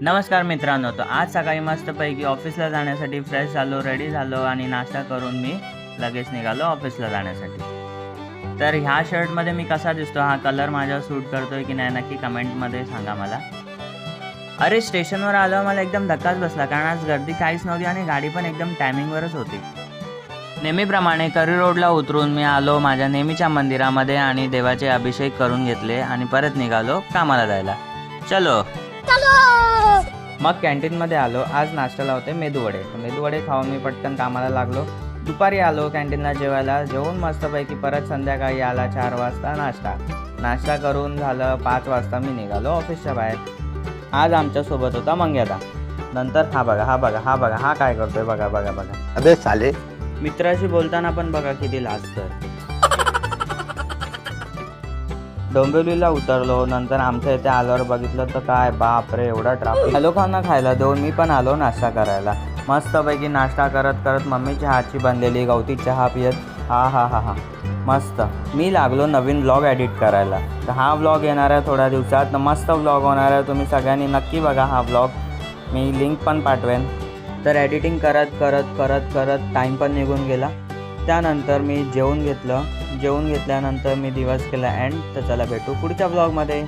नमस्कार मित्रांनो, तर आज सकाळी मस्तपैकी ऑफिसला जाण्यासाठी फ्रेश झालो, रेडी झालो आणि नाश्ता करून मी लगेच निघालो ऑफिसला जाण्यासाठी. तर ह्या शर्टमध्ये मी कसा दिसतो, हा कलर माझ्यावर सूट करतोय की नाही नक्की कमेंटमध्ये सांगा मला. अरे स्टेशनवर आल्यावर मला एकदम धक्काच बसला, कारण आज गर्दी काहीच नव्हती आणि गाडी पण एकदम टायमिंगवरच होती. नेहमीप्रमाणे करी रोडला उतरून मी आलो माझ्या नेहमीच्या मंदिरामध्ये आणि देवाचे अभिषेक करून घेतले आणि परत निघालो कामाला जायला. चलो. मग कॅन्टीनमध्ये आलो. आज नाश्त्याला होते मेदूवडे खाऊन मी पटकन कामाला लागलो. दुपारी आलो कॅन्टीनला जेवायला. जेवून मस्तपैकी परत संध्याकाळी आला 4 वाजता नाश्ता करून झालं 5 वाजता मी निघालो ऑफिसच्या बाहेर. आज आमच्यासोबत होता मंग्यादा. नंतर हा बघा हा काय करतोय बघा. अबे साले, मित्राशी बोलताना पण बघा किती लाजतोय. डोंबिवलीला उतरलो. नंतर आमच्या इथे आल्यावर बघितलं तर काय बापरे, एवढा ट्रॅफिक. लोकांना खायला देऊन मी पण आलो नाश्ता करायला. मस्तपैकी नाश्ता करत मम्मीच्या हातची बनलेली गवती चहा पियत हा मस्त मी लागलो नवीन व्लॉग एडिट करायला. तर हा व्लॉग येणार आहे थोड्या दिवसात. मस्त व्लॉग होणार आहे, तुम्ही सगळ्यांनी नक्की बघा हा व्लॉग. मी लिंक पण पाठवेन. तर एडिटिंग करत टाईम पण निघून गेला. त्यानंतर मी जेवून घेतल्यानंतर मी दिवस केला एंड. तर चला भेटू पुढच्या ब्लॉगमध्ये.